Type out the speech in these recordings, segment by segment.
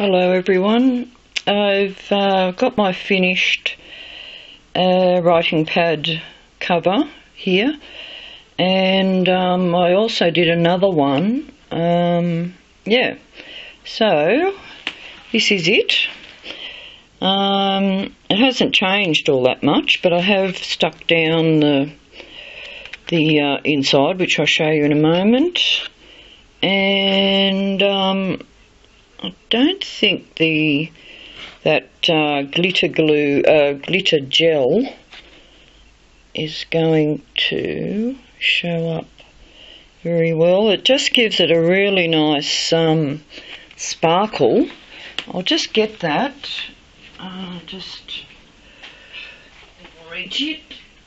Hello everyone. I've got my finished writing pad cover here, and I also did another one. So this is it. It hasn't changed all that much, but I have stuck down the inside, which I'll show you in a moment. And I don't think that glitter gel is going to show up very well. It just gives it a really nice sparkle. I'll just get that. Just reach it.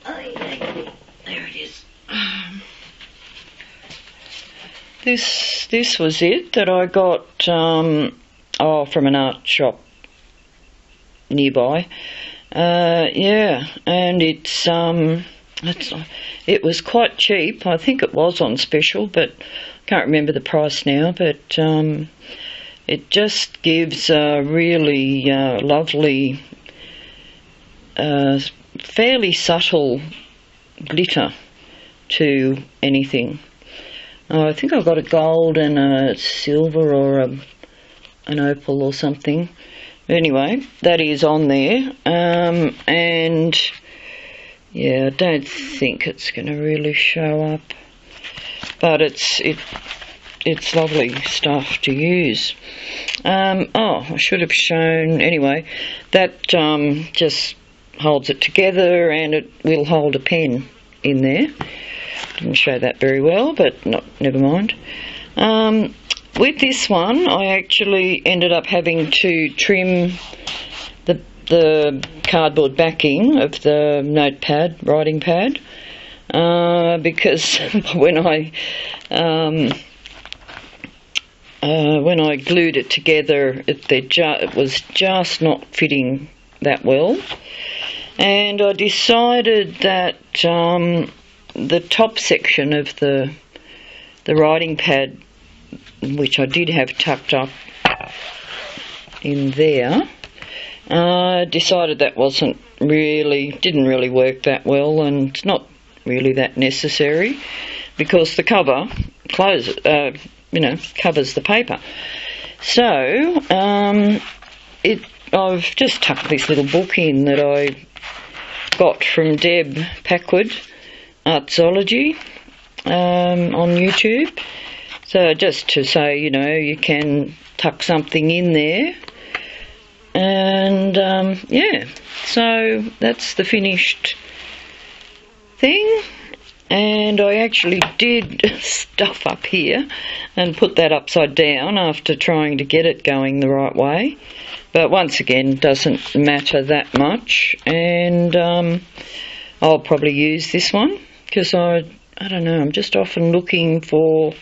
There it is. This was it that I got from an art shop nearby. And it was quite cheap. I think it was on special, but I can't remember the price now. But it just gives a really lovely, fairly subtle glitter to anything. I think I've got a gold and a silver or an opal or something. Anyway, that is on there. And yeah, I don't think it's going to really show up, but it's lovely stuff to use. I should have shown, anyway, that just holds it together, and it will hold a pen in there. Didn't show that very well, but never mind. With this one, I actually ended up having to trim the cardboard backing of the notepad, writing pad, because when I glued it together, it was just not fitting that well, and I decided that the top section of the writing pad, which I did have tucked up in there, decided that didn't really work that well, and it's not really that necessary because the cover covers the paper. So I've just tucked this little book in that I got from Deb Packwood Artsology on YouTube. So just to say, you can tuck something in there. And so that's the finished thing. And I actually did stuff up here and put that upside down after trying to get it going the right way. But once again, doesn't matter that much. And I'll probably use this one because I don't know, I'm just often looking for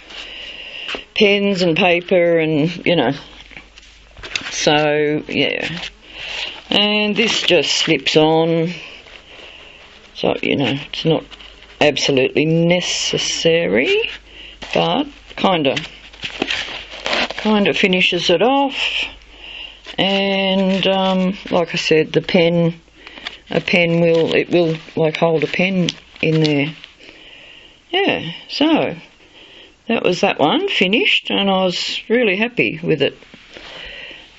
pens and paper and, so, yeah. And this just slips on. So, it's not absolutely necessary, but kind of finishes it off. And like I said, a pen will like hold a pen in there. Yeah, so that was that one finished, and I was really happy with it.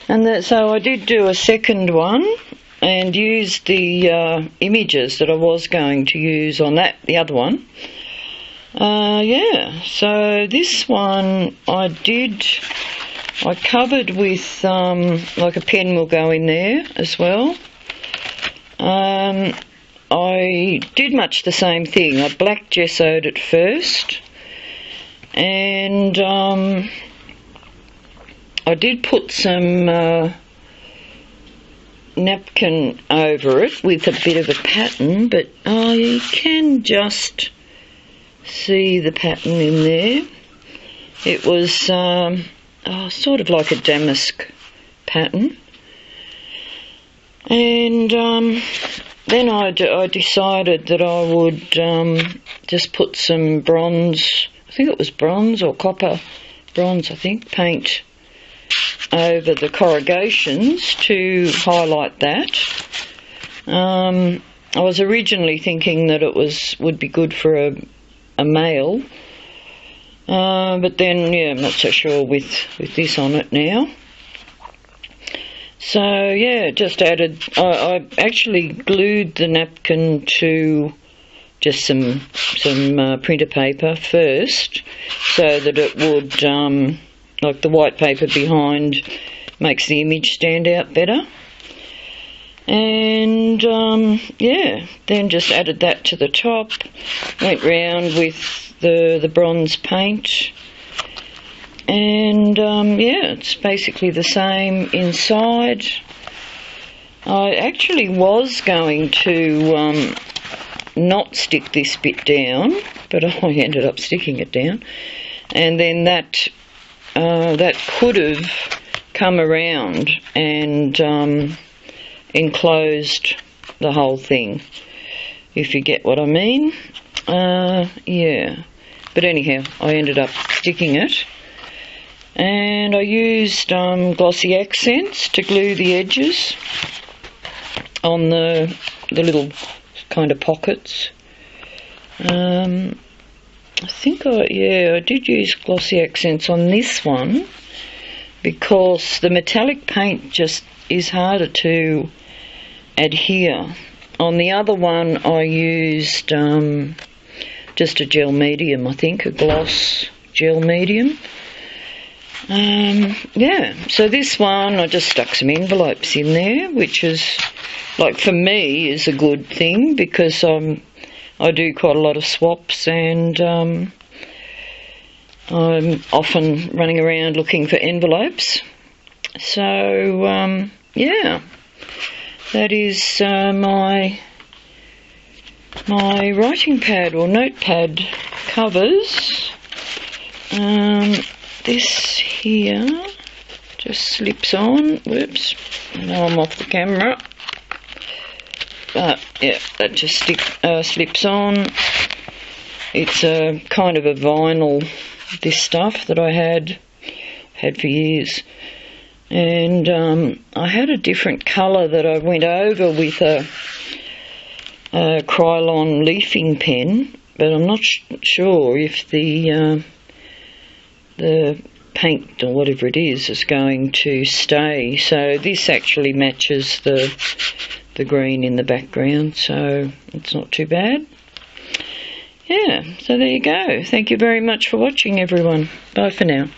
And so I did do a second one and used the images that I was going to use on the other one. So this one I covered with like a pen will go in there as well. I did much the same thing. I black gessoed it first, and I did put some napkin over it with a bit of a pattern, but you can just see the pattern in there. It was sort of like a damask pattern. And then I decided that I would just put some bronze, I think it was bronze or copper bronze, I think, paint over the corrugations to highlight that. I was originally thinking that it would be good for a male, but then, yeah, I'm not so sure with this on it now. So, yeah, just added, I actually glued the napkin to just some printer paper first, so that it would, like the white paper behind makes the image stand out better. And, yeah, then just added that to the top, went round with the bronze paint, and, yeah, it's basically the same inside. I actually was going to not stick this bit down, but I ended up sticking it down, and then that could have come around and enclosed the whole thing, if you get what I mean. Yeah, but anyhow, I ended up sticking it, and I used glossy accents to glue the edges on the little kind of pockets. I think I did use glossy accents on this one because the metallic paint just is harder to adhere. On the other one I used just a gel medium, I think, a gloss gel medium. Yeah, so this one I just stuck some envelopes in there, which is, like, for me is a good thing because I do quite a lot of swaps, and I'm often running around looking for envelopes. So, yeah, that is my writing pad or notepad covers. This here just slips on. Whoops, now I'm off the camera. But yeah, that just slips on. It's a kind of a vinyl, this stuff that I had for years, and I had a different colour that I went over with a Krylon leafing pen, but I'm not sure if the paint or whatever it is going to stay. So this actually matches the green in the background, so it's not too bad. Yeah, so there you go. Thank you very much for watching, everyone. Bye for now.